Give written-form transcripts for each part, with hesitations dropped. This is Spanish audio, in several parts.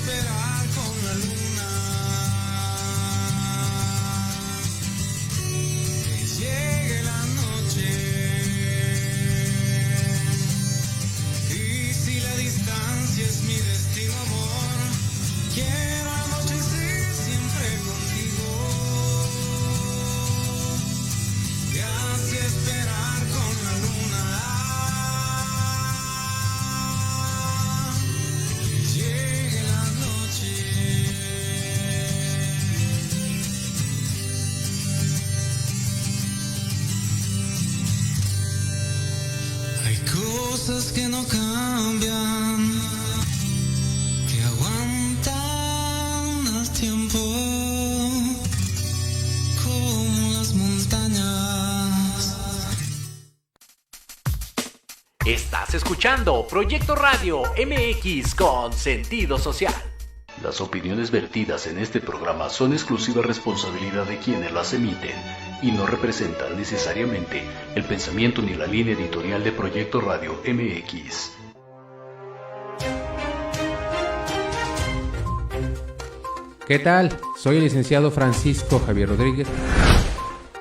esperar con la luna, que llegue la noche, y si la distancia es mi destino, amor, quiero anochecer siempre contigo, y así esperar con la luna, que llegue la noche. Hay cosas que no cambian, que aguantan el tiempo, como las montañas. Estás escuchando Proyecto Radio MX con sentido social. Las opiniones vertidas en este programa son exclusiva responsabilidad de quienes las emiten y no representan necesariamente el pensamiento ni la línea editorial de Proyecto Radio MX. ¿Qué tal? Soy el licenciado Francisco Javier Rodríguez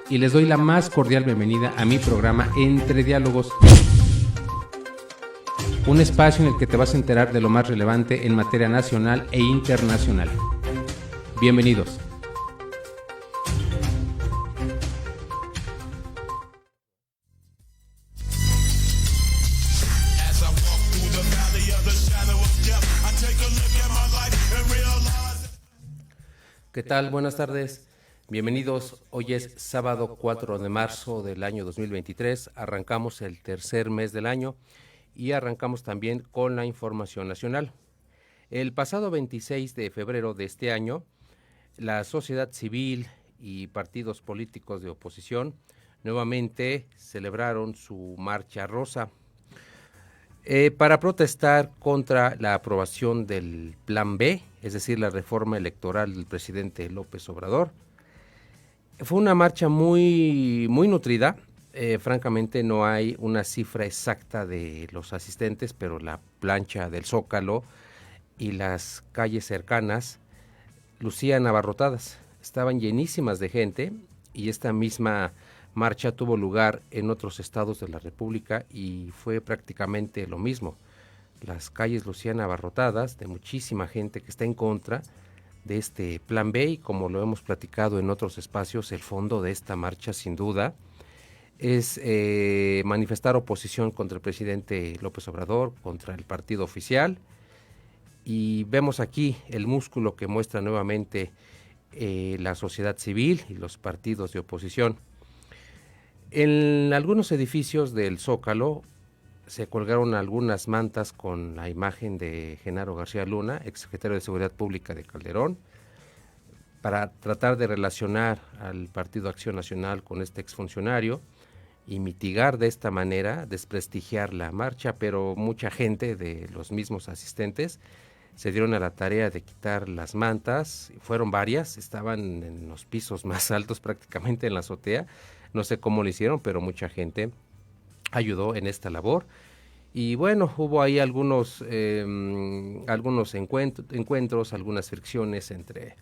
y les doy la más cordial bienvenida a mi programa Entre Diálogos, un espacio en el que te vas a enterar de lo más relevante en materia nacional e internacional. Bienvenidos. ¿Qué tal? Buenas tardes. Bienvenidos. Hoy es sábado 4 de marzo del año 2023. Arrancamos el tercer mes del año y arrancamos también con la información nacional. El pasado 26 de febrero de este año, la sociedad civil y partidos políticos de oposición nuevamente celebraron su marcha rosa para protestar contra la aprobación del Plan B, es decir, la reforma electoral del presidente López Obrador. Fue una marcha muy nutrida. Francamente no hay una cifra exacta de los asistentes, pero la plancha del Zócalo y las calles cercanas lucían abarrotadas, estaban llenísimas de gente, y esta misma marcha tuvo lugar en otros estados de la República y fue prácticamente lo mismo. Las calles lucían abarrotadas de muchísima gente que está en contra de este Plan B, y como lo hemos platicado en otros espacios, el fondo de esta marcha sin duda es manifestar oposición contra el presidente López Obrador, contra el partido oficial, y vemos aquí el músculo que muestra nuevamente la sociedad civil y los partidos de oposición. En algunos edificios del Zócalo se colgaron algunas mantas con la imagen de Genaro García Luna, exsecretario de Seguridad Pública de Calderón, para tratar de relacionar al Partido Acción Nacional con este exfuncionario y mitigar de esta manera, desprestigiar la marcha, pero mucha gente de los mismos asistentes se dieron a la tarea de quitar las mantas. Fueron varias, estaban en los pisos más altos, prácticamente en la azotea. No sé cómo lo hicieron, pero mucha gente ayudó en esta labor. Y bueno, hubo ahí algunos encuentros, algunas fricciones entre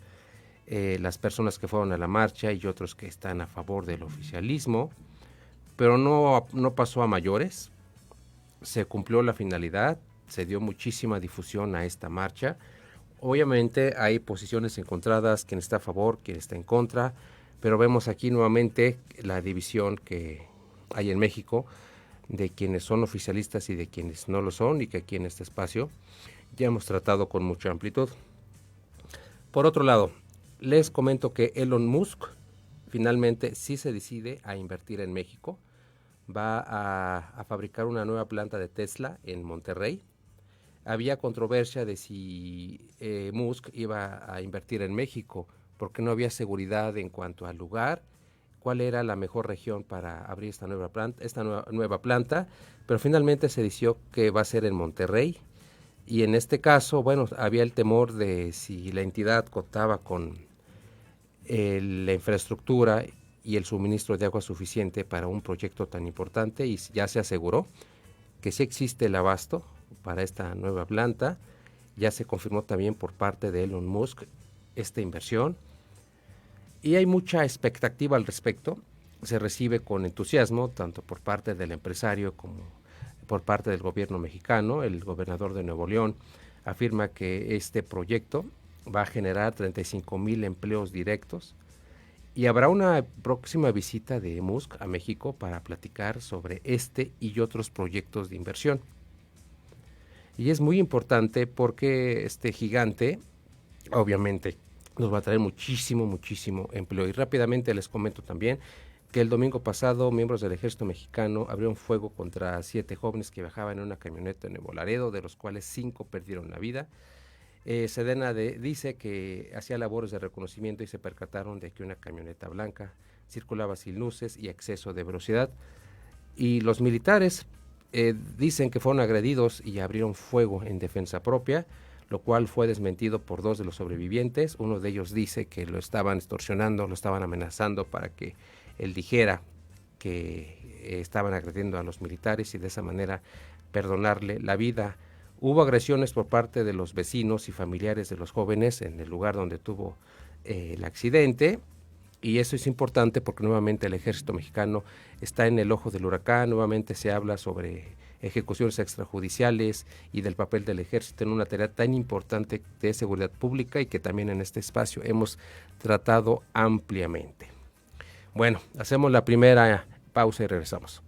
las personas que fueron a la marcha y otros que están a favor del oficialismo, pero no pasó a mayores. Se cumplió la finalidad, se dio muchísima difusión a esta marcha. Obviamente hay posiciones encontradas, quien está a favor, quien está en contra, pero vemos aquí nuevamente la división que hay en México de quienes son oficialistas y de quienes no lo son, y que aquí en este espacio ya hemos tratado con mucha amplitud. Por otro lado, les comento que Elon Musk finalmente sí se decide a invertir en México. Va a fabricar una nueva planta de Tesla en Monterrey. Había controversia de si Musk iba a invertir en México, porque no había seguridad en cuanto al lugar, cuál era la mejor región para abrir esta nueva planta, pero finalmente se decidió que va a ser en Monterrey. Y en este caso, bueno, había el temor de si la entidad contaba con la infraestructura y el suministro de agua suficiente para un proyecto tan importante, y ya se aseguró que sí existe el abasto para esta nueva planta, Ya se confirmó también por parte de Elon Musk esta inversión y hay mucha expectativa al respecto. Se recibe con entusiasmo tanto por parte del empresario como por parte del gobierno mexicano. El gobernador de Nuevo León afirma que este proyecto va a generar 35,000 empleos directos y habrá una próxima visita de Musk a México para platicar sobre este y otros proyectos de inversión. Y es muy importante porque este gigante, obviamente, nos va a traer muchísimo empleo. Y rápidamente les comento también que el domingo pasado miembros del ejército mexicano abrieron fuego contra 7 jóvenes que viajaban en una camioneta en Nuevo Laredo, de los cuales 5 perdieron la vida. Sedena dice que hacía labores de reconocimiento y se percataron de que una camioneta blanca circulaba sin luces y exceso de velocidad. Y los militares dicen que fueron agredidos y abrieron fuego en defensa propia, lo cual fue desmentido por 2 de los sobrevivientes. Uno de ellos dice que lo estaban extorsionando, lo estaban amenazando para que él dijera que estaban agrediendo a los militares y de esa manera perdonarle la vida. Hubo agresiones por parte de los vecinos y familiares de los jóvenes en el lugar donde tuvo el accidente, y eso es importante porque nuevamente el ejército mexicano está en el ojo del huracán. Nuevamente se habla sobre ejecuciones extrajudiciales y del papel del ejército en una tarea tan importante de seguridad pública y que también en este espacio hemos tratado ampliamente. Bueno, hacemos la primera pausa y regresamos.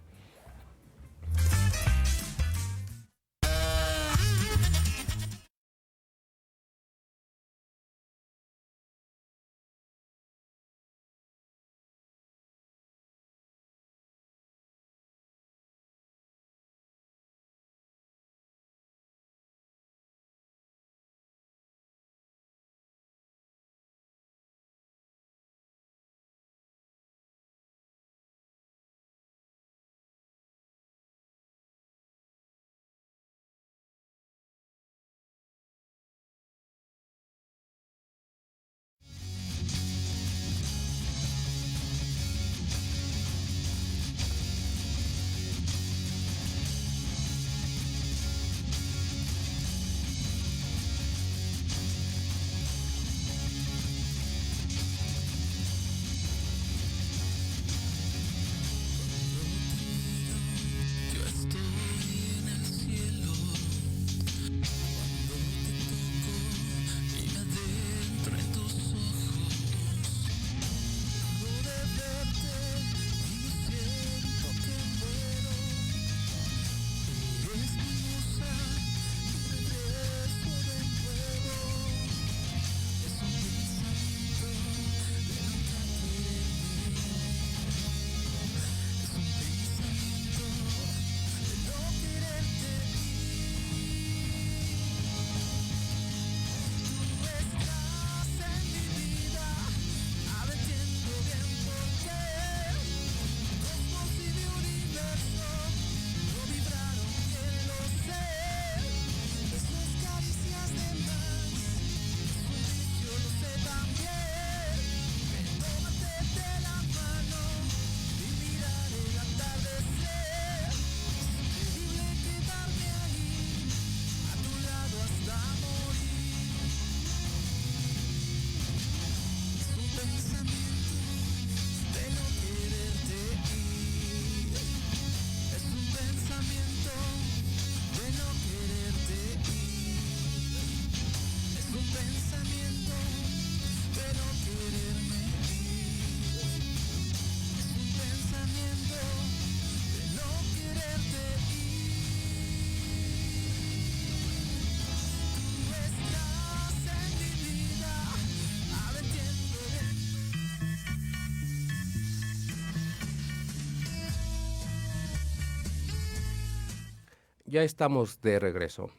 Ya estamos de regreso.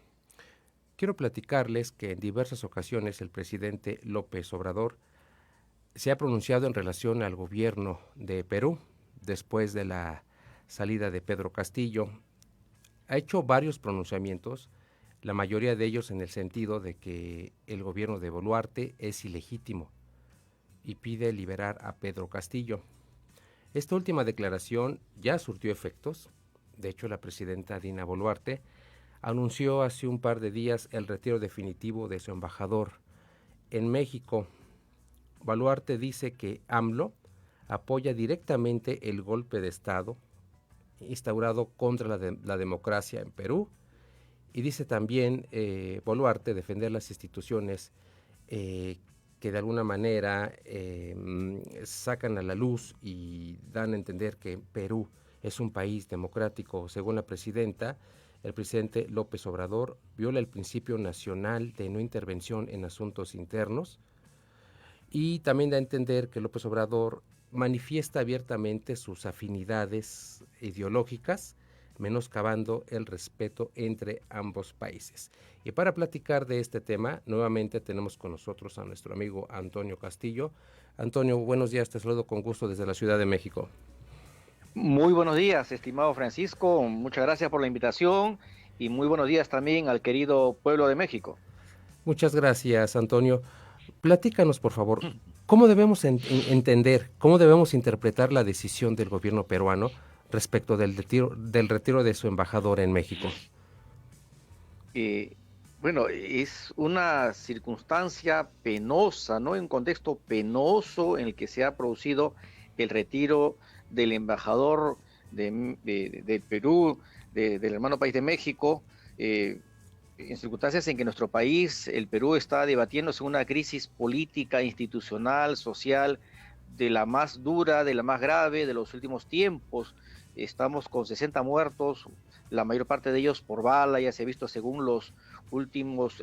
Quiero platicarles que en diversas ocasiones el presidente López Obrador se ha pronunciado en relación al gobierno de Perú después de la salida de Pedro Castillo. Ha hecho varios pronunciamientos, la mayoría de ellos en el sentido de que el gobierno de Boluarte es ilegítimo y pide liberar a Pedro Castillo. Esta última declaración ya surtió efectos. De hecho, la presidenta Dina Boluarte anunció hace un par de días el retiro definitivo de su embajador en México. Boluarte dice que AMLO apoya directamente el golpe de Estado instaurado contra la democracia en Perú, y dice también Boluarte defender las instituciones que de alguna manera sacan a la luz y dan a entender que Perú es un país democrático. Según la presidenta, el presidente López Obrador viola el principio nacional de no intervención en asuntos internos, y también da a entender que López Obrador manifiesta abiertamente sus afinidades ideológicas, menoscabando el respeto entre ambos países. Y para platicar de este tema, nuevamente tenemos con nosotros a nuestro amigo Antonio Castillo. Antonio, buenos días, te saludo con gusto desde la Ciudad de México. Muy buenos días, estimado Francisco, muchas gracias por la invitación y muy buenos días también al querido pueblo de México. Muchas gracias, Antonio. Platícanos, por favor, ¿cómo debemos entender, cómo debemos interpretar la decisión del gobierno peruano respecto del retiro de su embajador en México? Bueno, es una circunstancia penosa, ¿no? En un contexto penoso en el que se ha producido el retiro del embajador de Perú, del hermano país de México, en circunstancias en que nuestro país, el Perú, está debatiéndose una crisis política, institucional, social, de la más dura, de la más grave de los últimos tiempos. Estamos con 60 muertos, la mayor parte de ellos por bala, ya se ha visto según los últimos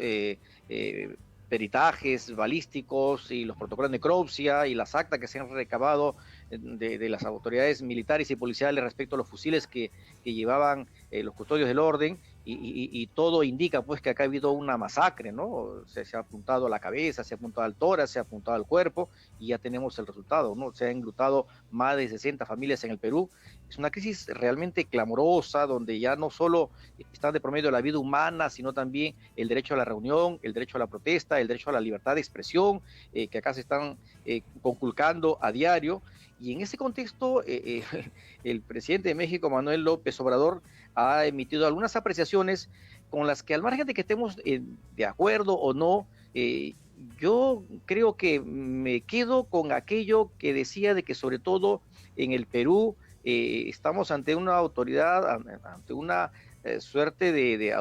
peritajes balísticos y los protocolos de necropsia y las actas que se han recabado de las autoridades militares y policiales respecto a los fusiles que llevaban los custodios del orden, y todo indica pues que acá ha habido una masacre, ¿no? Se ha apuntado a la cabeza, se ha apuntado al tórax, se ha apuntado al cuerpo, y ya tenemos el resultado, ¿no? Se han enlutado más de 60 familias en el Perú. Es una crisis realmente clamorosa, donde ya no solo está de promedio la vida humana, sino también el derecho a la reunión, el derecho a la protesta, el derecho a la libertad de expresión, que acá se están conculcando a diario. Y en ese contexto, el presidente de México, Manuel López Obrador, ha emitido algunas apreciaciones con las que, al margen de que estemos de acuerdo o no, yo creo que me quedo con aquello que decía de que, sobre todo en el Perú, estamos ante una autoridad, ante una suerte de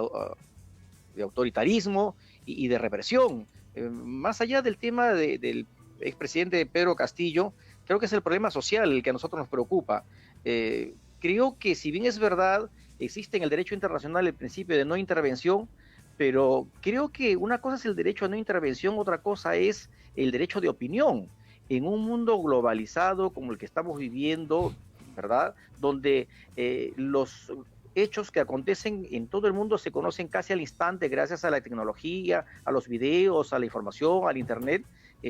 autoritarismo y de represión. Más allá del tema del expresidente Pedro Castillo, creo que es el problema social el que a nosotros nos preocupa. Creo que, si bien es verdad, existe en el derecho internacional el principio de no intervención, pero creo que una cosa es el derecho a no intervención, otra cosa es el derecho de opinión. En un mundo globalizado como el que estamos viviendo, ¿verdad?, donde los hechos que acontecen en todo el mundo se conocen casi al instante gracias a la tecnología, a los videos, a la información, al internet,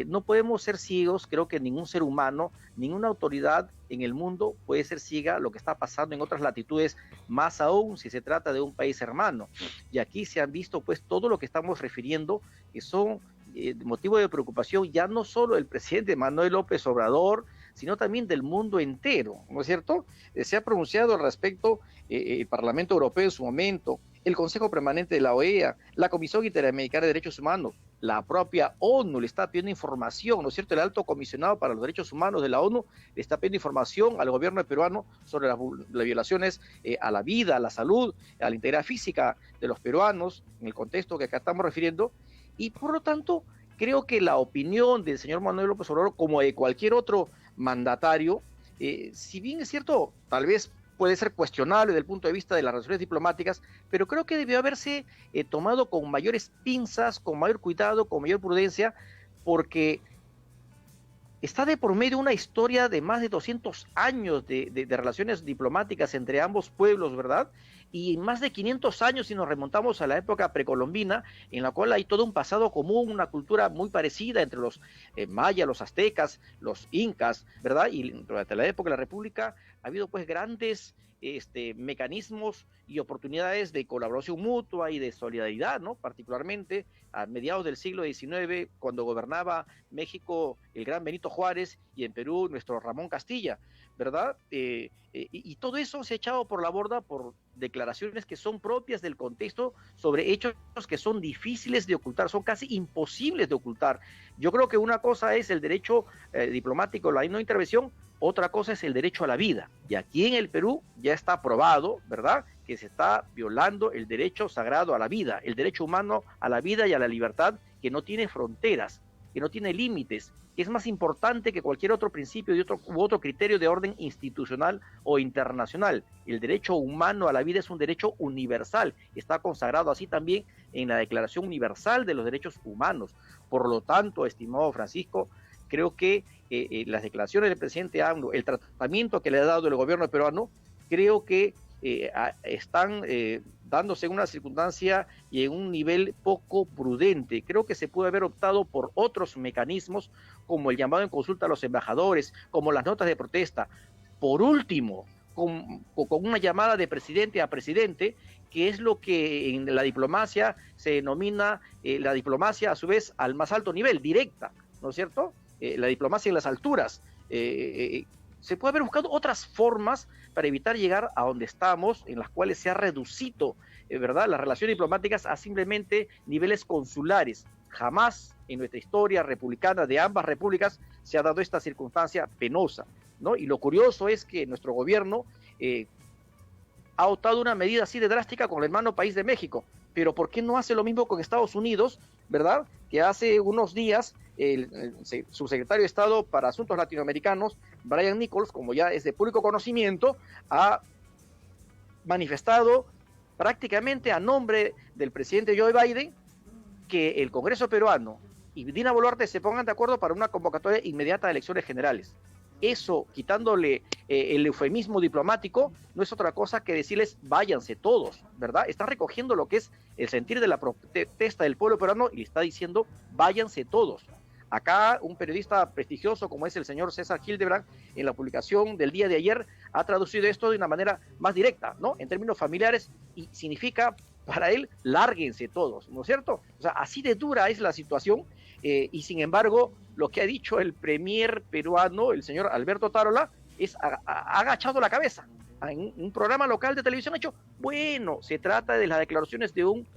no podemos ser ciegos. Creo que ningún ser humano, ninguna autoridad en el mundo puede ser ciega a lo que está pasando en otras latitudes, más aún si se trata de un país hermano. Y aquí se han visto pues todo lo que estamos refiriendo, que son motivo de preocupación ya no solo del presidente Manuel López Obrador, sino también del mundo entero, ¿no es cierto? Se ha pronunciado al respecto el Parlamento Europeo en su momento, el Consejo Permanente de la OEA, la Comisión Interamericana de Derechos Humanos, la propia ONU le está pidiendo información, ¿no es cierto? El Alto Comisionado para los Derechos Humanos de la ONU le está pidiendo información al gobierno peruano sobre las violaciones a la vida, a la salud, a la integridad física de los peruanos, en el contexto que acá estamos refiriendo, y por lo tanto creo que la opinión del señor Manuel López Obrador, como de cualquier otro mandatario, si bien es cierto, tal vez puede ser cuestionable desde el punto de vista de las relaciones diplomáticas, pero creo que debió haberse tomado con mayores pinzas, con mayor cuidado, con mayor prudencia, porque está de por medio una historia de más de 200 años de relaciones diplomáticas entre ambos pueblos, ¿verdad? Y más de 500 años si nos remontamos a la época precolombina, en la cual hay todo un pasado común, una cultura muy parecida entre los mayas, los aztecas, los incas, ¿verdad? Y durante la época de la República ha habido pues grandes mecanismos y oportunidades de colaboración mutua y de solidaridad, ¿no? Particularmente a mediados del siglo XIX, cuando gobernaba México el gran Benito Juárez y en Perú nuestro Ramón Castilla, ¿verdad? Y todo eso se ha echado por la borda por declaraciones que son propias del contexto sobre hechos que son difíciles de ocultar, son casi imposibles de ocultar. Yo creo que una cosa es el derecho diplomático, la no intervención, otra cosa es el derecho a la vida. Y aquí en el Perú ya está probado, ¿verdad?, que se está violando el derecho sagrado a la vida, el derecho humano a la vida y a la libertad, que no tiene fronteras, que no tiene límites, que es más importante que cualquier otro principio u otro criterio de orden institucional o internacional. El derecho humano a la vida es un derecho universal, está consagrado así también en la Declaración Universal de los Derechos Humanos. Por lo tanto, estimado Francisco, creo que las declaraciones del presidente AMLO, el tratamiento que le ha dado el gobierno peruano, creo que están dándose en una circunstancia y en un nivel poco prudente. Creo que se puede haber optado por otros mecanismos, como el llamado en consulta a los embajadores, como las notas de protesta. Por último, con una llamada de presidente a presidente, que es lo que en la diplomacia se denomina la diplomacia, a su vez, al más alto nivel, directa, ¿no es cierto? La diplomacia en las alturas. Se puede haber buscado otras formas para evitar llegar a donde estamos, en las cuales se ha reducido, ¿verdad?, las relaciones diplomáticas a simplemente niveles consulares. Jamás en nuestra historia republicana de ambas repúblicas se ha dado esta circunstancia penosa, ¿no? Y lo curioso es que nuestro gobierno ha adoptado una medida así de drástica con el hermano país de México, pero ¿por qué no hace lo mismo con Estados Unidos, verdad?, que hace unos días el subsecretario de Estado para Asuntos Latinoamericanos, Brian Nichols, como ya es de público conocimiento, ha manifestado prácticamente a nombre del presidente Joe Biden que el Congreso peruano y Dina Boluarte se pongan de acuerdo para una convocatoria inmediata de elecciones generales. Eso, quitándole el eufemismo diplomático, no es otra cosa que decirles váyanse todos, ¿verdad? Está recogiendo lo que es el sentir de la protesta del pueblo peruano y le está diciendo váyanse todos. Acá un periodista prestigioso como es el señor César Hildebrand, en la publicación del día de ayer, ha traducido esto de una manera más directa, ¿no?, en términos familiares, y significa para él, lárguense todos, ¿no es cierto? O sea, así de dura es la situación, y sin embargo, lo que ha dicho el premier peruano, el señor Alberto Tarola, es ha agachado la cabeza. En un programa local de televisión ha dicho, bueno, se trata de las declaraciones de un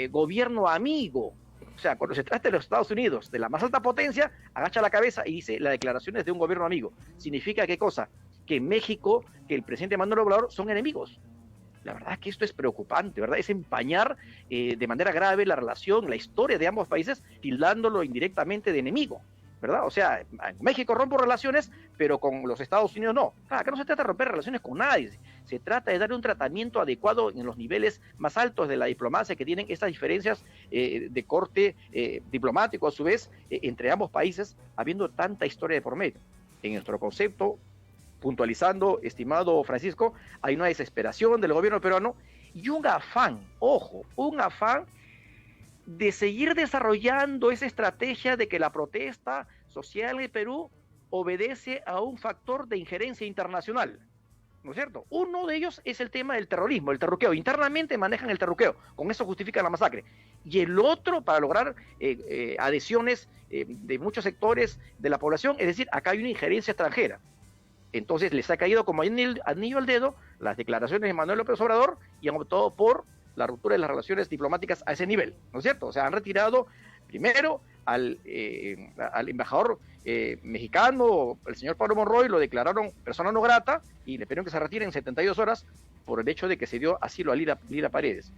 gobierno amigo. O sea, cuando se trata de los Estados Unidos, de la más alta potencia, agacha la cabeza y dice, las declaraciones de un gobierno amigo. ¿Significa qué cosa? Que México, que el presidente Manuel López Obrador son enemigos. La verdad es que esto es preocupante, ¿verdad? Es empañar de manera grave la relación, la historia de ambos países, tildándolo indirectamente de enemigo, ¿verdad? O sea, México rompe relaciones, pero con los Estados Unidos no. Claro, acá no se trata de romper relaciones con nadie, se trata de darle un tratamiento adecuado en los niveles más altos de la diplomacia que tienen estas diferencias de corte diplomático, a su vez, entre ambos países, habiendo tanta historia de por medio. En nuestro concepto, puntualizando, estimado Francisco, hay una desesperación del gobierno peruano y un afán, ojo, un afán de seguir desarrollando esa estrategia de que la protesta social en el Perú obedece a un factor de injerencia internacional, ¿no es cierto? Uno de ellos es el tema del terrorismo, el terruqueo. Internamente manejan el terruqueo, con eso justifican la masacre. Y el otro, para lograr adhesiones de muchos sectores de la población, es decir, acá hay una injerencia extranjera. Entonces les ha caído como anillo al dedo las declaraciones de Manuel López Obrador y han optado por la ruptura de las relaciones diplomáticas a ese nivel, ¿no es cierto? O sea, han retirado primero al embajador mexicano, el señor Pablo Monroy, lo declararon persona no grata y le pidieron que se retire en 72 horas por el hecho de que se dio asilo a Lila Paredes.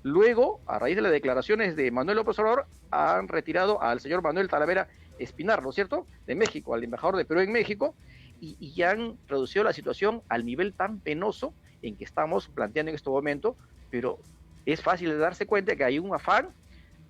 Luego, a raíz de las declaraciones de Manuel López Obrador, han retirado al señor Manuel Talavera Espinar, ¿no es cierto?, de México, al embajador de Perú en México, y ya han reducido la situación al nivel tan penoso en que estamos planteando en este momento, pero es fácil de darse cuenta que hay un afán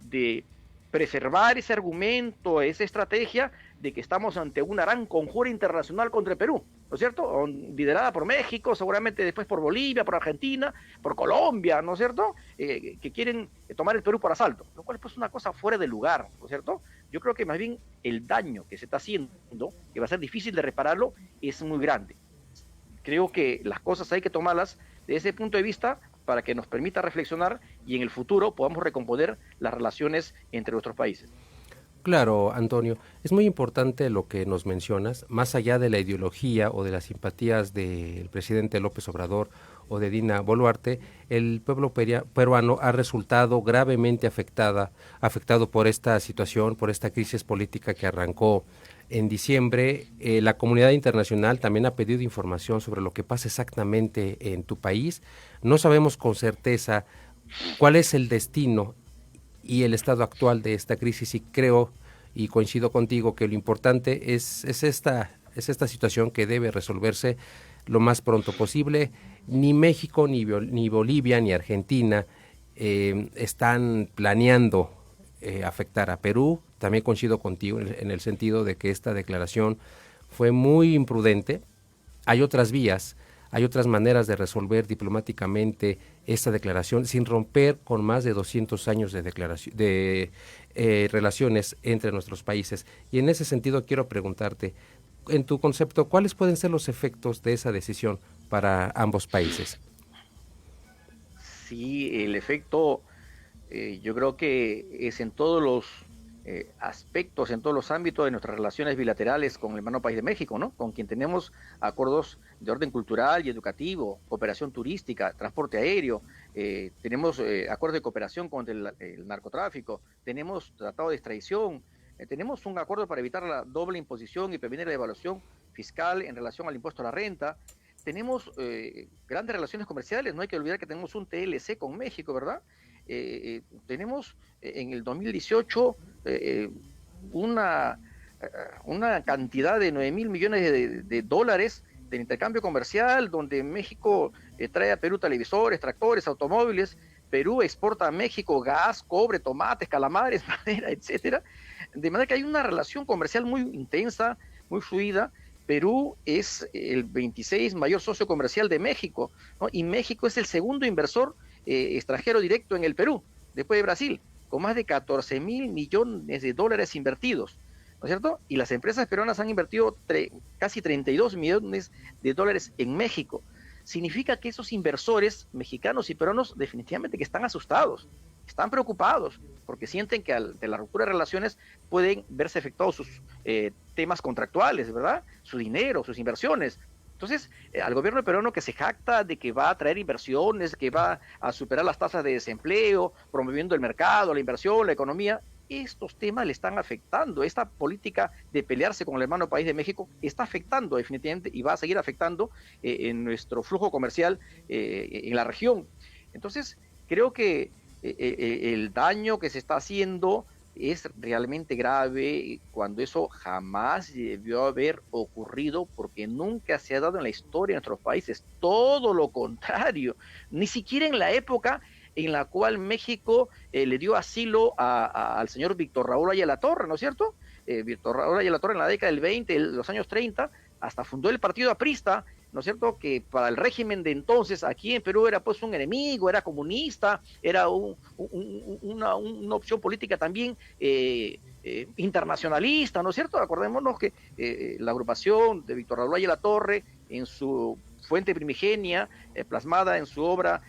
de preservar ese argumento, esa estrategia de que estamos ante una gran conjura internacional contra el Perú, ¿no es cierto?, liderada por México, seguramente después por Bolivia, por Argentina, por Colombia, ¿no es cierto?, que quieren tomar el Perú por asalto, lo cual es pues una cosa fuera de lugar, ¿no es cierto? Yo creo que más bien el daño que se está haciendo, que va a ser difícil de repararlo, es muy grande. Creo que las cosas hay que tomarlas desde ese punto de vista para que nos permita reflexionar y en el futuro podamos recomponer las relaciones entre nuestros países. Claro, Antonio, es muy importante lo que nos mencionas, más allá de la ideología o de las simpatías del presidente López Obrador o de Dina Boluarte, el pueblo peruano ha resultado gravemente afectado por esta situación, por esta crisis política que arrancó en diciembre. La comunidad internacional también ha pedido información sobre lo que pasa exactamente en tu país. No sabemos con certeza cuál es el destino y el estado actual de esta crisis, y creo y coincido contigo que lo importante es esta situación que debe resolverse lo más pronto posible. Ni México, ni Bolivia, ni Argentina están planeando afectar a Perú. También coincido contigo en el sentido de que esta declaración fue muy imprudente. Hay otras vías, hay otras maneras de resolver diplomáticamente esta declaración sin romper con más de 200 años de relaciones entre nuestros países. Y en ese sentido quiero preguntarte, en tu concepto, ¿cuáles pueden ser los efectos de esa decisión para ambos países? Sí, el efecto yo creo que es en todos los aspectos, en todos los ámbitos de nuestras relaciones bilaterales con el hermano país de México, ¿no? Con quien tenemos acuerdos de orden cultural y educativo, cooperación turística, transporte aéreo, tenemos acuerdos de cooperación contra el narcotráfico, tenemos tratado de extradición, tenemos un acuerdo para evitar la doble imposición y prevenir la evaluación fiscal en relación al impuesto a la renta. Tenemos grandes relaciones comerciales, no hay que olvidar que tenemos un TLC con México, ¿verdad? Tenemos en el 2018 una cantidad de 9,000 millones de dólares de intercambio comercial, donde México trae a Perú televisores, tractores, automóviles. Perú exporta a México gas, cobre, tomates, calamares, madera, etcétera. De manera que hay una relación comercial muy intensa, muy fluida. Perú es el 26 mayor socio comercial de México, ¿no? Y México es el segundo inversor extranjero directo en el Perú, después de Brasil, con más de 14,000 millones de dólares invertidos, ¿no es cierto? Y las empresas peruanas han invertido casi 32 millones de dólares en México. Significa que esos inversores mexicanos y peruanos definitivamente que están asustados, están preocupados, porque sienten que de la ruptura de relaciones pueden verse afectados sus temas contractuales, ¿verdad? Su dinero, sus inversiones. Entonces, al gobierno peruano, que se jacta de que va a traer inversiones, que va a superar las tasas de desempleo, promoviendo el mercado, la inversión, la economía, estos temas le están afectando. Esta política de pelearse con el hermano país de México está afectando definitivamente y va a seguir afectando en nuestro flujo comercial en la región. Entonces, creo que el daño que se está haciendo es realmente grave, cuando eso jamás debió haber ocurrido, porque nunca se ha dado en la historia de nuestros países. Todo lo contrario, ni siquiera en la época en la cual México le dio asilo al señor Víctor Raúl Ayala Torre, ¿no es cierto? Víctor Raúl Ayala Torre en la década del 20, los años 30, hasta fundó el partido aprista, ¿no es cierto?, que para el régimen de entonces aquí en Perú era pues un enemigo, era comunista, era una opción política también internacionalista, ¿no es cierto? Acordémonos que la agrupación de Víctor Raúl Ayala Torre, en su fuente primigenia, plasmada en su obra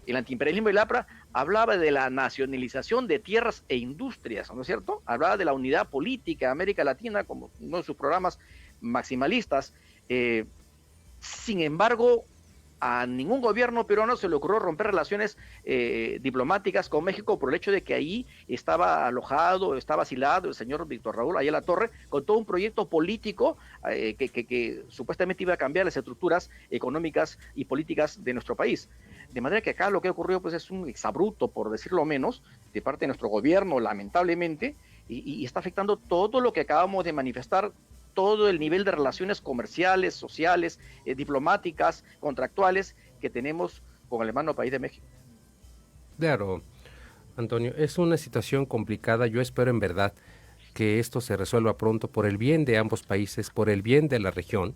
El antiimperialismo y el APRA, hablaba de la nacionalización de tierras e industrias, ¿no es cierto? Hablaba de la unidad política de América Latina como uno de sus programas maximalistas. Sin embargo, a ningún gobierno peruano se le ocurrió romper relaciones diplomáticas con México por el hecho de que ahí estaba alojado, estaba asilado el señor Víctor Raúl Ayala Torre, con todo un proyecto político que supuestamente iba a cambiar las estructuras económicas y políticas de nuestro país. De manera que acá lo que ha ocurrido pues es un exabrupto, por decirlo menos, de parte de nuestro gobierno, lamentablemente, y está afectando todo lo que acabamos de manifestar, todo el nivel de relaciones comerciales, sociales, diplomáticas, contractuales que tenemos con el hermano país de México. Claro, Antonio, es una situación complicada. Yo espero en verdad que esto se resuelva pronto por el bien de ambos países, por el bien de la región.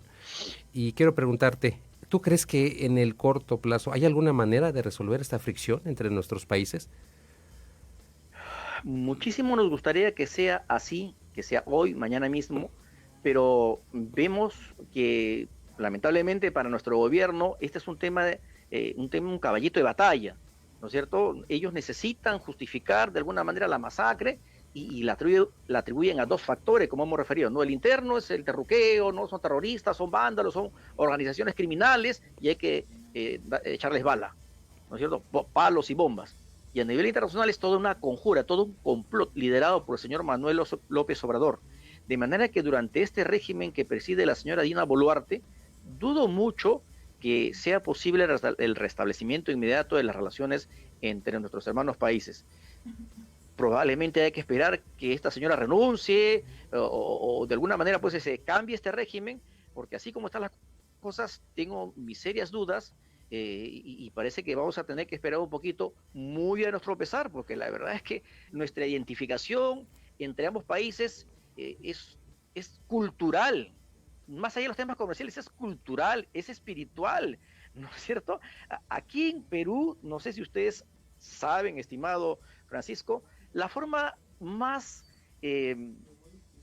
Y quiero preguntarte, ¿tú crees que en el corto plazo hay alguna manera de resolver esta fricción entre nuestros países? Muchísimo nos gustaría que sea así, que sea hoy, mañana mismo, pero vemos que lamentablemente para nuestro gobierno este es un caballito de batalla, ¿no es cierto? Ellos necesitan justificar de alguna manera la masacre, y la atribuyen a dos factores, como hemos referido, ¿no? El interno es el terruqueo, ¿no? Son terroristas, son vándalos, son organizaciones criminales y hay que echarles bala, ¿no es cierto? Palos y bombas. Y a nivel internacional es toda una conjura, todo un complot liderado por el señor Manuel López Obrador. De manera que durante este régimen que preside la señora Dina Boluarte, dudo mucho que sea posible el restablecimiento inmediato de las relaciones entre nuestros hermanos países. Probablemente hay que esperar que esta señora renuncie o de alguna manera pues se cambie este régimen, porque así como están las cosas, tengo mis serias dudas y parece que vamos a tener que esperar un poquito, muy a nuestro pesar, porque la verdad es que nuestra identificación entre ambos países es cultural. Más allá de los temas comerciales, es cultural, es espiritual, ¿no es cierto? Aquí en Perú, no sé si ustedes saben, estimado Francisco, la forma más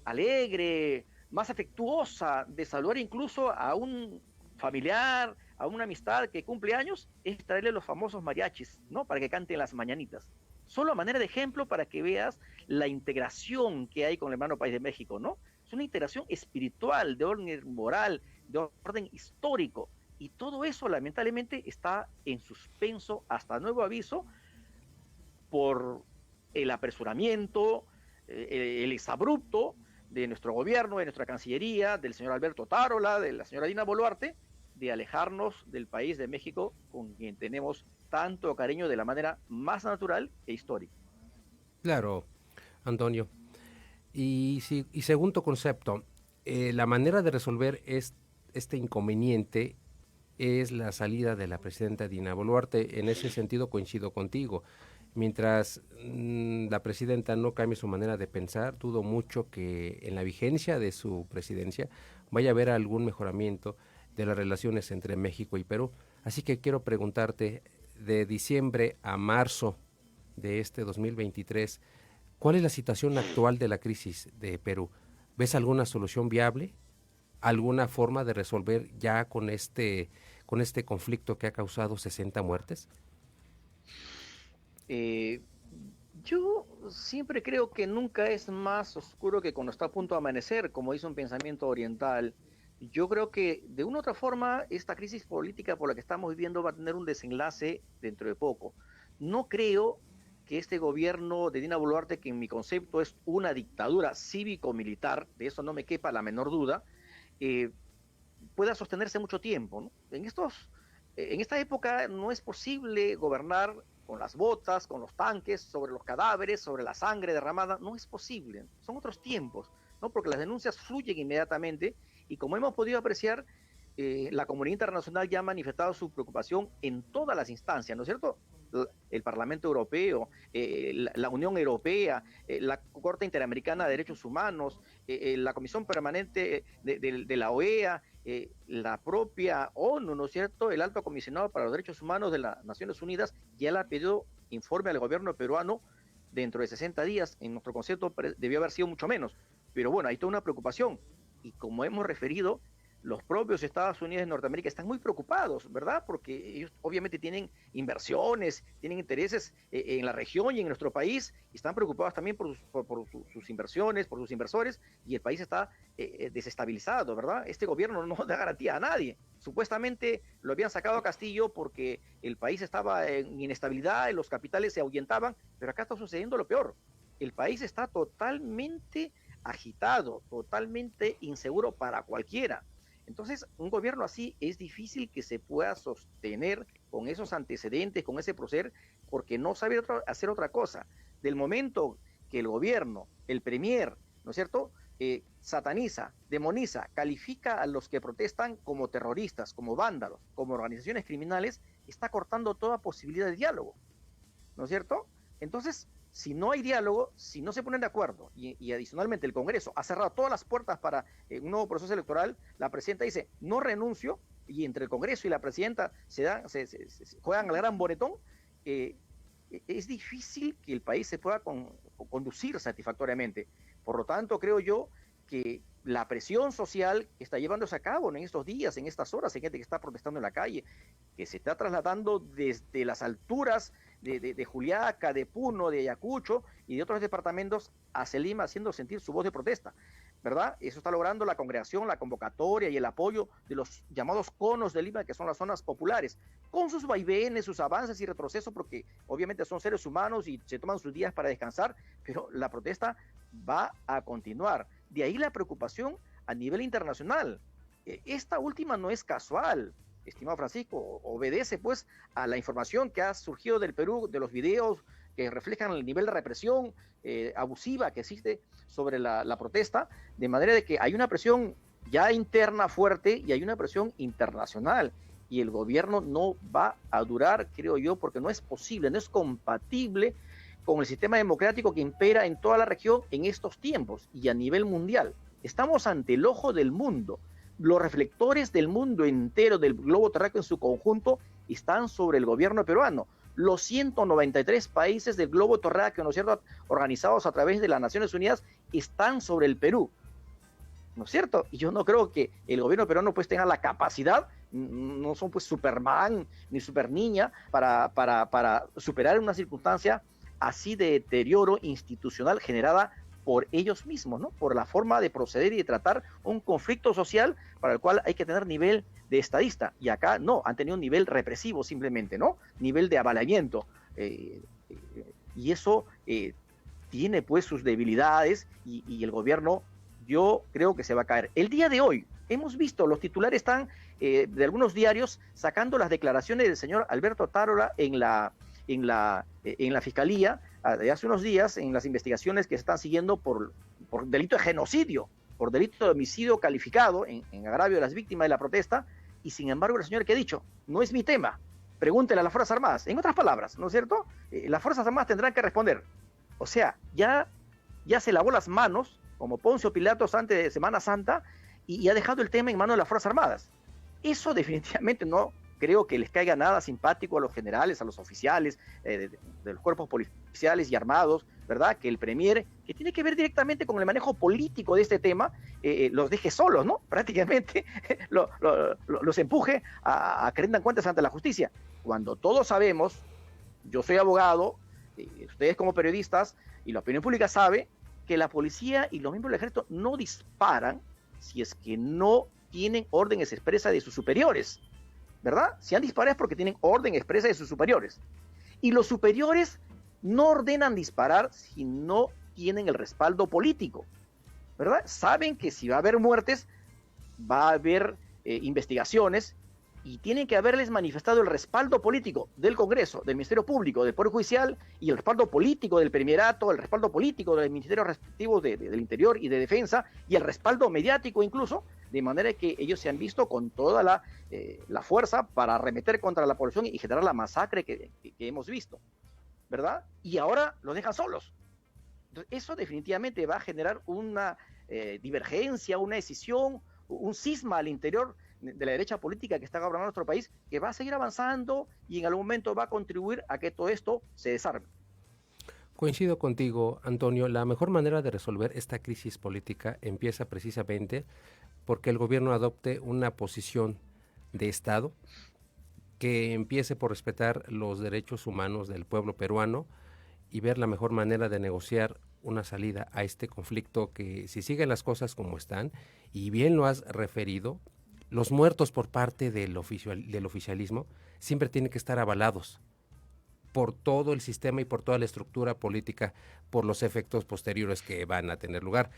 alegre, más afectuosa de saludar incluso a un familiar, a una amistad que cumple años, es traerle los famosos mariachis, ¿no? Para que canten las mañanitas. Solo a manera de ejemplo para que veas la integración que hay con el hermano país de México, ¿no? Es una integración espiritual, de orden moral, de orden histórico. Y todo eso, lamentablemente, está en suspenso hasta nuevo aviso por el apresuramiento, el exabrupto de nuestro gobierno, de nuestra Cancillería, del señor Alberto Tarola, de la señora Dina Boluarte, de alejarnos del país de México con quien tenemos tanto cariño de la manera más natural e histórica. Claro, Antonio. Y segundo concepto, la manera de resolver este inconveniente es la salida de la presidenta Dina Boluarte. En ese sentido coincido contigo. Mientras la presidenta no cambie su manera de pensar, dudo mucho que en la vigencia de su presidencia vaya a haber algún mejoramiento de las relaciones entre México y Perú. Así que quiero preguntarte, de diciembre a marzo de este 2023, ¿cuál es la situación actual de la crisis de Perú? ¿Ves alguna solución viable? ¿Alguna forma de resolver ya con este conflicto que ha causado 60 muertes? Yo siempre creo que nunca es más oscuro que cuando está a punto de amanecer, como dice un pensamiento oriental. Yo creo que de una u otra forma esta crisis política por la que estamos viviendo va a tener un desenlace dentro de poco. No creo que este gobierno de Dina Boluarte, que en mi concepto es una dictadura cívico-militar, de eso no me quepa la menor duda, pueda sostenerse mucho tiempo, ¿no? En esta época no es posible gobernar con las botas, con los tanques, sobre los cadáveres, sobre la sangre derramada, no es posible, son otros tiempos, ¿no? Porque las denuncias fluyen inmediatamente y como hemos podido apreciar, la comunidad internacional ya ha manifestado su preocupación en todas las instancias, ¿no es cierto? El Parlamento Europeo, la Unión Europea, la Corte Interamericana de Derechos Humanos, la Comisión Permanente de la OEA, la propia ONU, ¿no es cierto? El Alto Comisionado para los Derechos Humanos de las Naciones Unidas ya le ha pedido informe al gobierno peruano dentro de 60 días. En nuestro concepto debió haber sido mucho menos, pero bueno, hay toda una preocupación y como hemos referido, los propios Estados Unidos de Norteamérica están muy preocupados, ¿verdad? Porque ellos obviamente tienen inversiones, tienen intereses en la región y en nuestro país, y están preocupados también por sus inversiones, por sus inversores, y el país está desestabilizado, ¿verdad? Este gobierno no da garantía a nadie. Supuestamente lo habían sacado a Castillo porque el país estaba en inestabilidad, los capitales se ahuyentaban, pero acá está sucediendo lo peor. El país está totalmente agitado, totalmente inseguro para cualquiera. Entonces, un gobierno así es difícil que se pueda sostener con esos antecedentes, con ese proceder, porque no sabe hacer otra cosa. Del momento que el gobierno, el premier, ¿no es cierto?, sataniza, demoniza, califica a los que protestan como terroristas, como vándalos, como organizaciones criminales, está cortando toda posibilidad de diálogo, ¿no es cierto? Entonces, si no hay diálogo, si no se ponen de acuerdo y adicionalmente el Congreso ha cerrado todas las puertas para un nuevo proceso electoral, la presidenta dice, no renuncio, y entre el Congreso y la presidenta se juegan al gran bonetón, es difícil que el país se pueda conducir satisfactoriamente. Por lo tanto, creo yo que la presión social que está llevándose a cabo en estos días, en estas horas, hay gente que está protestando en la calle, que se está trasladando desde las alturas de Juliaca, de Puno, de Ayacucho y de otros departamentos hacia Lima, haciendo sentir su voz de protesta, ¿verdad? Eso está logrando la congregación, la convocatoria y el apoyo de los llamados conos de Lima, que son las zonas populares, con sus vaivenes, sus avances y retrocesos, porque obviamente son seres humanos y se toman sus días para descansar, pero la protesta va a continuar. De ahí la preocupación a nivel internacional. Esta última no es casual, estimado Francisco, obedece pues a la información que ha surgido del Perú, de los videos que reflejan el nivel de represión abusiva que existe sobre la protesta, de manera de que hay una presión ya interna fuerte y hay una presión internacional, y el gobierno no va a durar, creo yo, porque no es posible, no es compatible con el sistema democrático que impera en toda la región en estos tiempos y a nivel mundial. Estamos ante el ojo del mundo. Los reflectores del mundo entero, del globo terráqueo en su conjunto, están sobre el gobierno peruano. Los 193 países del globo terráqueo, ¿no es cierto?, organizados a través de las Naciones Unidas, están sobre el Perú, ¿no es cierto? Y yo no creo que el gobierno peruano pues tenga la capacidad, no son pues Superman ni Super Niña para superar una circunstancia así de deterioro institucional generada por ellos mismos, ¿no? Por la forma de proceder y de tratar un conflicto social para el cual hay que tener nivel de estadista, y acá no, han tenido un nivel represivo simplemente, ¿no? Nivel de avalamiento, y eso tiene pues sus debilidades, y el gobierno, yo creo que se va a caer. El día de hoy, hemos visto, los titulares están de algunos diarios sacando las declaraciones del señor Alberto Tarola en la Fiscalía de hace unos días, en las investigaciones que se están siguiendo por delito de genocidio, por delito de homicidio calificado en agravio de las víctimas de la protesta, y sin embargo el señor que ha dicho, no es mi tema, pregúntele a las Fuerzas Armadas. En otras palabras, ¿no es cierto? Las Fuerzas Armadas tendrán que responder. O sea, ya se lavó las manos, como Poncio Pilatos antes de Semana Santa, y ha dejado el tema en manos de las Fuerzas Armadas. Eso definitivamente no creo que les caiga nada simpático a los generales, a los oficiales de los cuerpos policiales y armados, ¿verdad? Que el premier, que tiene que ver directamente con el manejo político de este tema, los deje solos, ¿no? Prácticamente los empuje a que rendan cuentas ante la justicia. Cuando todos sabemos, yo soy abogado, ustedes como periodistas y la opinión pública sabe que la policía y los miembros del ejército no disparan si es que no tienen órdenes expresas de sus superiores, ¿verdad? Si han disparado es porque tienen orden expresa de sus superiores. Y los superiores no ordenan disparar si no tienen el respaldo político, ¿verdad? Saben que si va a haber muertes, va a haber investigaciones, y tienen que haberles manifestado el respaldo político del Congreso, del Ministerio Público, del Poder Judicial, y el respaldo político del Primerato, el respaldo político de los ministerios respectivos del Interior y de Defensa, y el respaldo mediático incluso, de manera que ellos se han visto con toda la fuerza para arremeter contra la población y generar la masacre que hemos visto, ¿verdad? Y ahora los dejan solos. Entonces, eso definitivamente va a generar una divergencia, una decisión, un cisma al interior de la derecha política que está gobernando nuestro país, que va a seguir avanzando y en algún momento va a contribuir a que todo esto se desarme. Coincido contigo, Antonio. La mejor manera de resolver esta crisis política empieza precisamente porque el gobierno adopte una posición de Estado que empiece por respetar los derechos humanos del pueblo peruano y ver la mejor manera de negociar una salida a este conflicto, que si siguen las cosas como están, y bien lo has referido, los muertos por parte del oficialismo siempre tienen que estar avalados por todo el sistema y por toda la estructura política, por los efectos posteriores que van a tener lugar.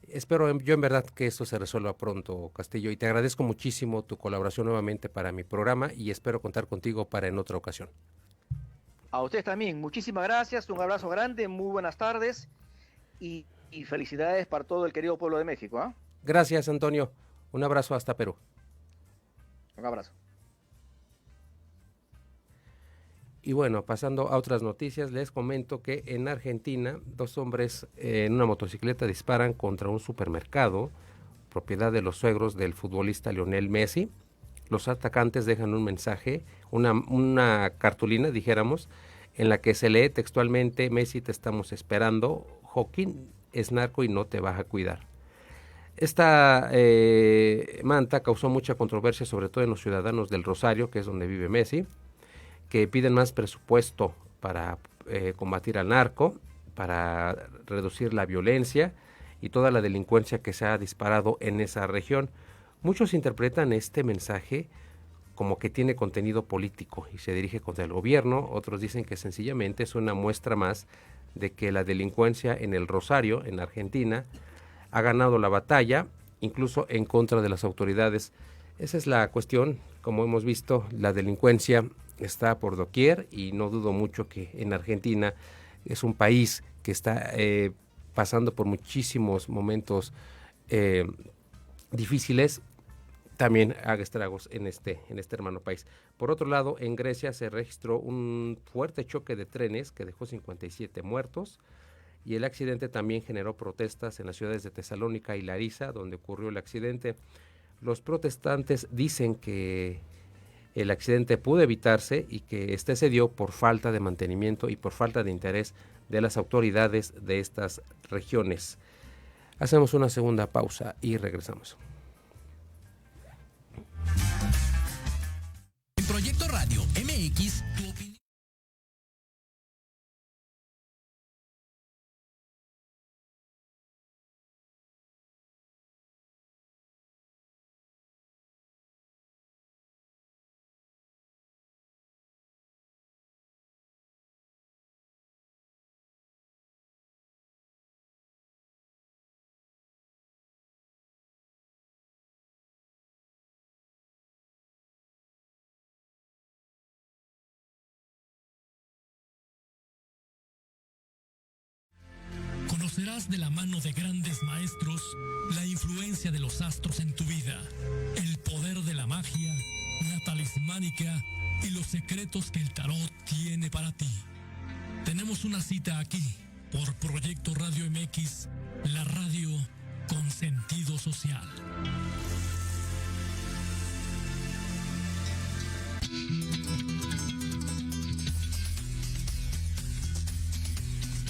Espero yo en verdad que esto se resuelva pronto, Castillo, y te agradezco muchísimo tu colaboración nuevamente para mi programa, y espero contar contigo para en otra ocasión. A ustedes también, muchísimas gracias, un abrazo grande, muy buenas tardes y felicidades para todo el querido pueblo de México, ¿eh? Gracias, Antonio. Un abrazo hasta Perú. Un abrazo. Y bueno, pasando a otras noticias, les comento que en Argentina 2 hombres en una motocicleta disparan contra un supermercado, propiedad de los suegros del futbolista Lionel Messi. Los atacantes dejan un mensaje, una cartulina, dijéramos, en la que se lee textualmente: Messi, te estamos esperando, Joaquín es narco y no te vas a cuidar. Esta manta causó mucha controversia, sobre todo en los ciudadanos del Rosario, que es donde vive Messi, que piden más presupuesto para combatir al narco, para reducir la violencia y toda la delincuencia que se ha disparado en esa región. Muchos interpretan este mensaje como que tiene contenido político y se dirige contra el gobierno. Otros dicen que sencillamente es una muestra más de que la delincuencia en el Rosario, en Argentina, ha ganado la batalla, incluso en contra de las autoridades. Esa es la cuestión. Como hemos visto, la delincuencia está por doquier y no dudo mucho que en Argentina es un país que está pasando por muchísimos momentos difíciles, también haga estragos en este hermano país. Por otro lado, en Grecia se registró un fuerte choque de trenes que dejó 57 muertos, y el accidente también generó protestas en las ciudades de Tesalónica y Larisa, donde ocurrió el accidente. Los protestantes dicen que el accidente pudo evitarse y que este se dio por falta de mantenimiento y por falta de interés de las autoridades de estas regiones. Hacemos una segunda pausa y regresamos. En Proyecto Radio MX, tu opinión. Conocerás de la mano de grandes maestros la influencia de los astros en tu vida, el poder de la magia, la talismánica y los secretos que el tarot tiene para ti. Tenemos una cita aquí, por Proyecto Radio MX, la radio con sentido social.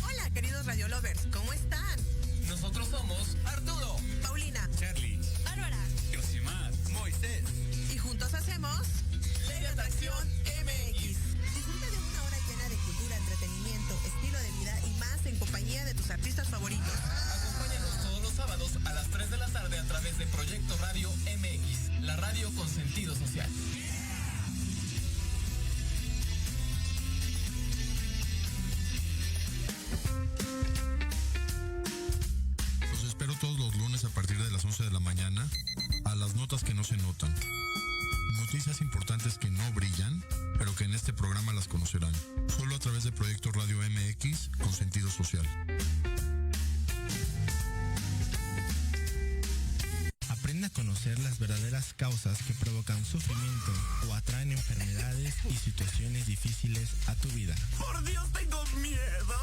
Hola, queridos Radio Lovers, ¿cómo están? Nosotros somos Arturo, Paulina, Charlie, Bárbara, Yosimar, Moisés. y juntos hacemos Ley de Atracción MX. Disfruta de una hora llena de cultura, entretenimiento, estilo de vida y más en compañía de tus artistas favoritos. Acompáñanos todos los sábados a las 3 de la tarde a través de Proyecto Radio MX, la radio con sentido social. Los espero todos los lunes a partir de las 11 de la mañana a las notas que no se notan. Noticias importantes que no brillan, pero que en este programa las conocerán. Solo a través de Proyecto Radio MX con sentido social. Aprende a conocer las verdaderas causas que provocan sufrimiento o atraen enfermedades y situaciones difíciles a tu vida. ¡Por Dios, tengo miedo!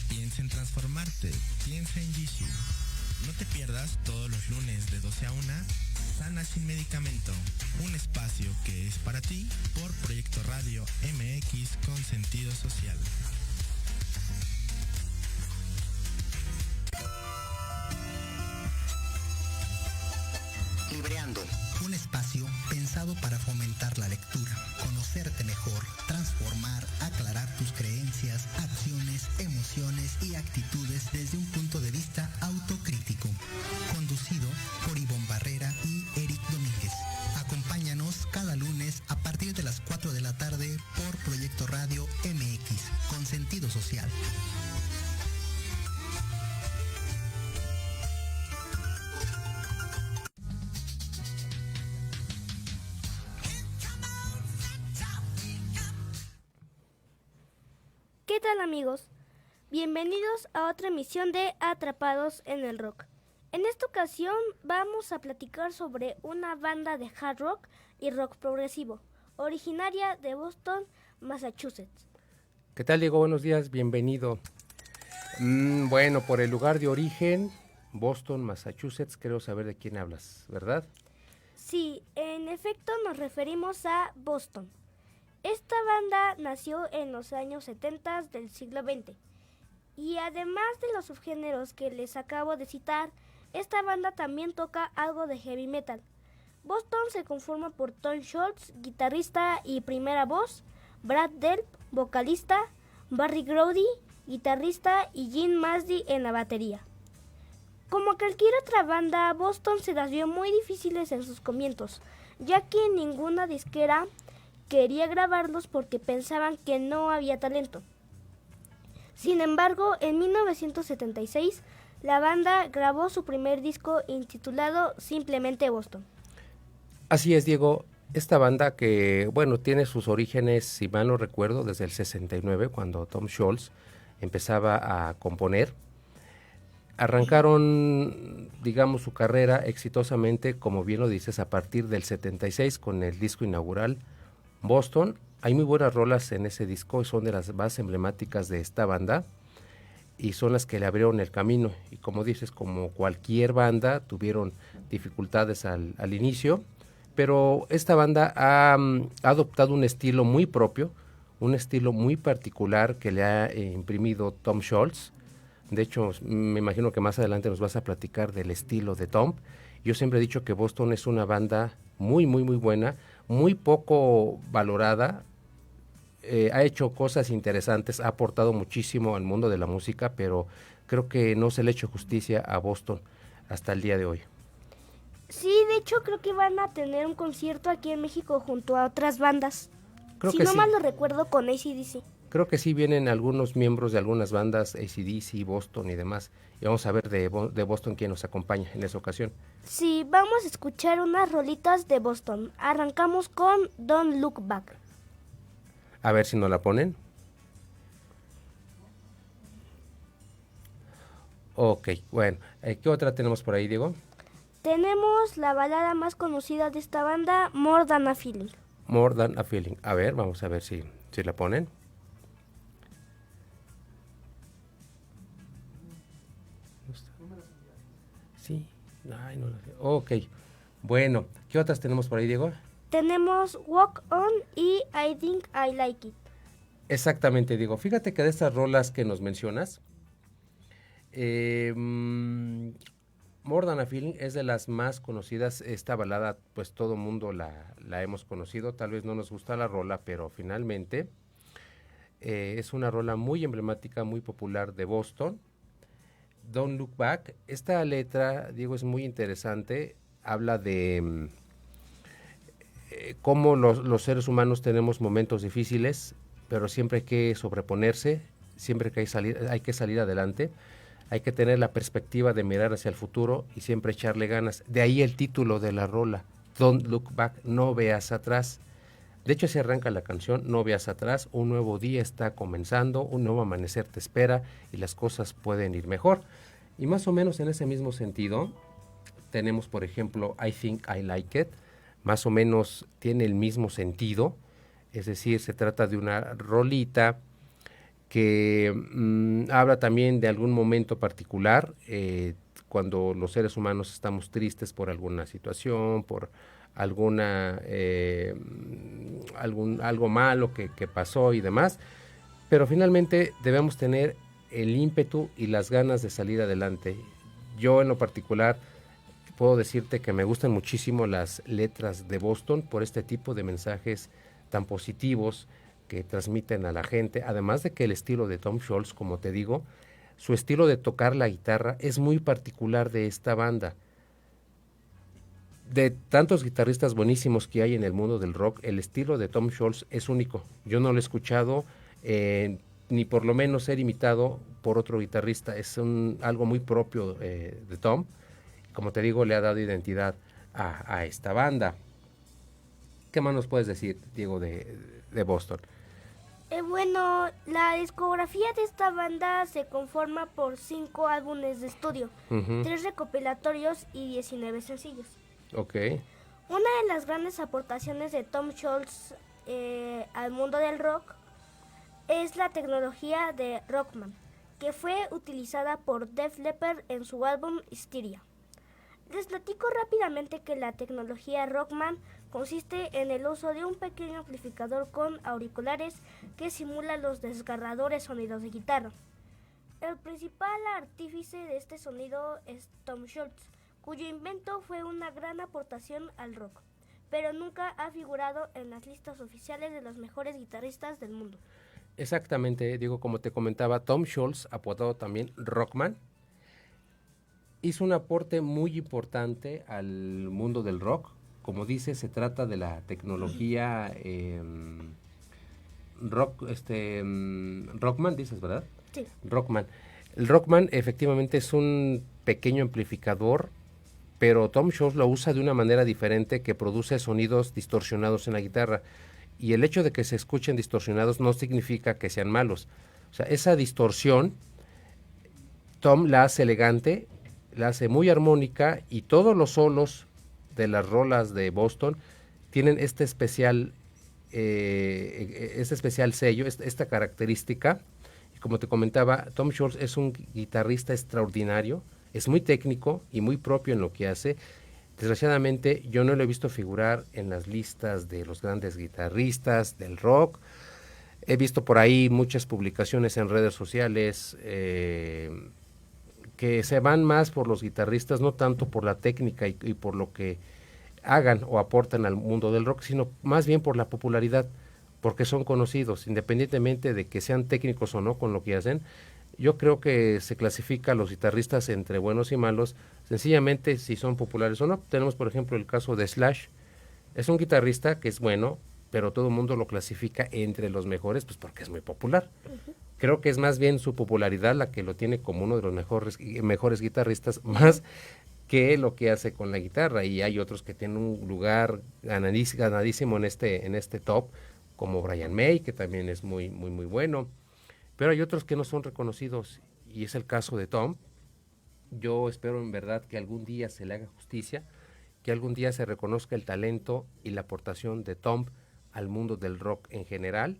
Piensa en transformarte. Piensa en Jisoo. No te pierdas todos los lunes de 12 a 1, Sana sin medicamento. Un espacio que es para ti por Proyecto Radio MX con sentido social. Libreando, un espacio pensado para fomentar la lectura, conocerte mejor, transformar, aclarar tus creencias, acciones, emociones y actitudes desde un punto de vista autocrítico. Conducido por Ivonne Barrera y Eric Domínguez. Acompáñanos cada lunes a partir de las 4 de la tarde por Proyecto Radio MX, con sentido social. ¿Qué tal, amigos? Bienvenidos a otra emisión de Atrapados en el Rock. En esta ocasión vamos a platicar sobre una banda de hard rock y rock progresivo, originaria de Boston, Massachusetts. ¿Qué tal, Diego? Buenos días, bienvenido. Bueno, por el lugar de origen, Boston, Massachusetts, creo saber de quién hablas, ¿verdad? Sí, en efecto nos referimos a Boston. Esta banda nació en los años 70 del siglo XX y además de los subgéneros que les acabo de citar, esta banda también toca algo de heavy metal. Boston se conforma por Tom Scholz, guitarrista y primera voz, Brad Delp, vocalista, Barry Grody, guitarrista y Jim Masdy en la batería. Como cualquier otra banda, Boston se las vio muy difíciles en sus comienzos, ya que ninguna disquera quería grabarlos porque pensaban que no había talento. Sin embargo, en 1976, la banda grabó su primer disco intitulado simplemente Boston. Así es, Diego. Esta banda que, bueno, tiene sus orígenes, si mal no recuerdo, desde el 69, cuando Tom Scholz empezaba a componer. Arrancaron, digamos, su carrera exitosamente, como bien lo dices, a partir del 76 con el disco inaugural Boston. Hay muy buenas rolas en ese disco y son de las más emblemáticas de esta banda y son las que le abrieron el camino. Y como dices, como cualquier banda, tuvieron dificultades al inicio, pero esta banda ha adoptado un estilo muy propio, un estilo muy particular que le ha imprimido Tom Scholz. De hecho, me imagino que más adelante nos vas a platicar del estilo de Tom. Yo siempre he dicho que Boston es una banda muy, muy, muy buena, muy poco valorada. Ha hecho cosas interesantes, ha aportado muchísimo al mundo de la música, pero creo que no se le ha hecho justicia a Boston hasta el día de hoy. Sí, de hecho creo que van a tener un concierto aquí en México junto a otras bandas. Creo si que no sí. mal lo recuerdo, con AC/DC. Creo que sí vienen algunos miembros de algunas bandas, AC/DC, Boston y demás. Y vamos a ver de Boston quién nos acompaña en esa ocasión. Sí, vamos a escuchar unas rolitas de Boston. Arrancamos con Don't Look Back. A ver si nos la ponen. Ok, bueno. ¿Qué otra tenemos por ahí, Diego? Tenemos la balada más conocida de esta banda, More Than a Feeling. More Than a Feeling. A ver, vamos a ver si la ponen. Sí. Ay, no. Ok. Bueno, ¿qué otras tenemos por ahí, Diego? Tenemos Walk On y I Think I Like It. Exactamente, Diego. Fíjate que de estas rolas que nos mencionas, More Than a Feeling es de las más conocidas. Esta balada, pues todo mundo la hemos conocido. Tal vez no nos gusta la rola, pero finalmente es una rola muy emblemática, muy popular de Boston. Don't Look Back. Esta letra, Diego, es muy interesante. Habla de cómo los seres humanos tenemos momentos difíciles, pero siempre hay que sobreponerse, siempre que hay que salir adelante. Hay que tener la perspectiva de mirar hacia el futuro y siempre echarle ganas. De ahí el título de la rola, Don't Look Back, no veas atrás. De hecho, se arranca la canción, no veas atrás, un nuevo día está comenzando, un nuevo amanecer te espera y las cosas pueden ir mejor. Y más o menos en ese mismo sentido, tenemos, por ejemplo, I Think I Like It, más o menos tiene el mismo sentido, es decir, se trata de una rolita que habla también de algún momento particular, cuando los seres humanos estamos tristes por alguna situación, por alguna algo malo que pasó y demás, pero finalmente debemos tener el ímpetu y las ganas de salir adelante. Yo en lo particular puedo decirte que me gustan muchísimo las letras de Boston por este tipo de mensajes tan positivos que transmiten a la gente, además de que el estilo de Tom Scholz, como te digo, su estilo de tocar la guitarra es muy particular de esta banda. De tantos guitarristas buenísimos que hay en el mundo del rock, el estilo de Tom Scholz es único. Yo no lo he escuchado, ni por lo menos ser imitado por otro guitarrista. Es algo muy propio de Tom. Como te digo, le ha dado identidad a esta banda. ¿Qué más nos puedes decir, Diego, de Boston? Bueno, la discografía de esta banda se conforma por 5 álbumes de estudio, 3 recopilatorios y 19 sencillos. Ok. Una de las grandes aportaciones de Tom Scholz al mundo del rock es la tecnología de Rockman, que fue utilizada por Def Leppard en su álbum Hysteria. Les platico rápidamente que la tecnología Rockman consiste en el uso de un pequeño amplificador con auriculares que simula los desgarradores sonidos de guitarra. El principal artífice de este sonido es Tom Scholz, cuyo invento fue una gran aportación al rock, pero nunca ha figurado en las listas oficiales de los mejores guitarristas del mundo. Exactamente, Diego, como te comentaba, Tom Scholz, apodado también Rockman, hizo un aporte muy importante al mundo del rock. Como dice, se trata de la tecnología Rockman, dices, ¿verdad? Sí. Rockman. El Rockman efectivamente es un pequeño amplificador, pero Tom Scholz lo usa de una manera diferente que produce sonidos distorsionados en la guitarra. Y el hecho de que se escuchen distorsionados no significa que sean malos. O sea, esa distorsión, Tom la hace elegante, la hace muy armónica, y todos los solos de las rolas de Boston tienen este especial sello, esta característica. Y como te comentaba, Tom Scholz es un guitarrista extraordinario, es muy técnico y muy propio en lo que hace. Desgraciadamente yo no lo he visto figurar en las listas de los grandes guitarristas del rock. He visto por ahí muchas publicaciones en redes sociales que se van más por los guitarristas, no tanto por la técnica y por lo que hagan o aportan al mundo del rock, sino más bien por la popularidad, porque son conocidos, independientemente de que sean técnicos o no con lo que hacen. Yo creo que se clasifica a los guitarristas entre buenos y malos, sencillamente si son populares o no. Tenemos, por ejemplo, el caso de Slash. Es un guitarrista que es bueno, pero todo el mundo lo clasifica entre los mejores, pues porque es muy popular. Creo que es más bien su popularidad la que lo tiene como uno de los mejores guitarristas, más que lo que hace con la guitarra. Y hay otros que tienen un lugar ganadísimo en este top, como Brian May, que también es muy bueno. Pero hay otros que no son reconocidos, y es el caso de Tom. Yo espero en verdad que algún día se le haga justicia, que algún día se reconozca el talento y la aportación de Tom al mundo del rock en general.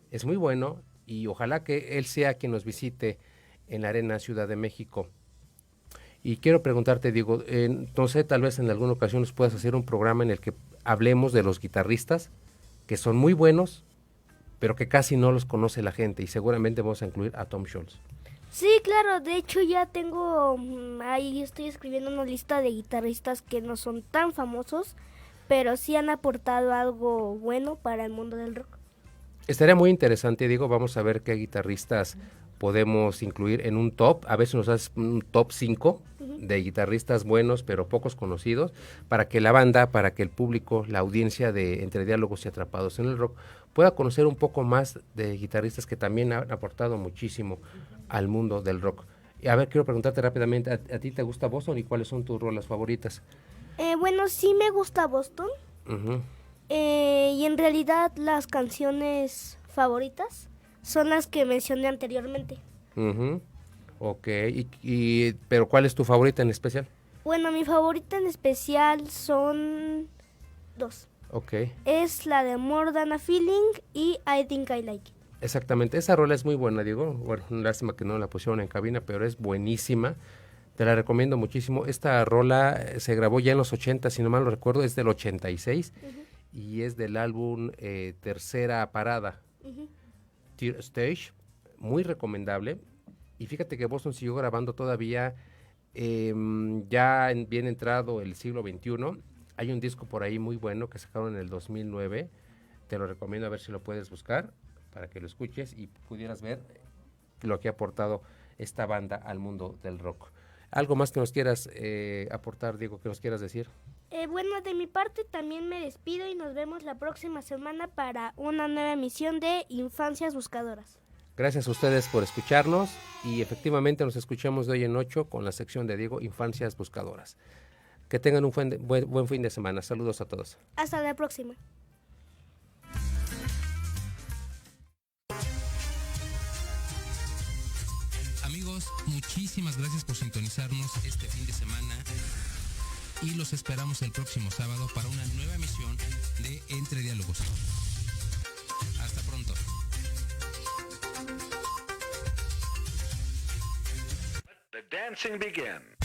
Es muy bueno, y ojalá que él sea quien nos visite en la Arena Ciudad de México. Y quiero preguntarte, Diego, no sé, tal vez en alguna ocasión nos puedas hacer un programa en el que hablemos de los guitarristas, que son muy buenos, pero que casi no los conoce la gente, y seguramente vamos a incluir a Tom Scholz. Sí, claro, de hecho ya tengo, ahí estoy escribiendo una lista de guitarristas que no son tan famosos, pero sí han aportado algo bueno para el mundo del rock. Estaría muy interesante, Diego, vamos a ver qué guitarristas podemos incluir en un top. A veces nos haces un top 5 de guitarristas buenos pero pocos conocidos, para que la banda, para que el público, la audiencia de Entre Diálogos y Atrapados en el Rock pueda conocer un poco más de guitarristas que también han aportado muchísimo al mundo del rock. Y a ver, quiero preguntarte rápidamente, ¿a ti te gusta Boston y cuáles son tus rolas favoritas? Bueno, sí me gusta Boston. Y en realidad las canciones favoritas son las que mencioné anteriormente. Ok, pero ¿cuál es tu favorita en especial? Bueno, mi favorita en especial son dos. Ok. Es la de More Than a Feeling y I Think I Like It. Exactamente, esa rola es muy buena, Diego. Bueno, lástima que no la pusieron en cabina, pero es buenísima. Te la recomiendo muchísimo. Esta rola se grabó ya en los 80, si no mal lo recuerdo, es del 86 y es del álbum Tercera Parada, Third Stage, muy recomendable. Y fíjate que Boston siguió grabando todavía, ya bien entrado el siglo XXI. Hay un disco por ahí muy bueno que sacaron en el 2009, te lo recomiendo, a ver si lo puedes buscar para que lo escuches y pudieras ver lo que ha aportado esta banda al mundo del rock. ¿Algo más que nos quieras aportar, Diego, que nos quieras decir? Bueno, de mi parte también me despido y nos vemos la próxima semana para una nueva emisión de Infancias Buscadoras. Gracias a ustedes por escucharnos, y efectivamente nos escuchamos de hoy en 8 con la sección de Diego, Infancias Buscadoras. Que tengan un buen fin de semana. Saludos a todos. Hasta la próxima. Amigos, muchísimas gracias por sintonizarnos este fin de semana, y los esperamos el próximo sábado para una nueva emisión de Entre Diálogos. Hasta pronto. Let the dancing begin.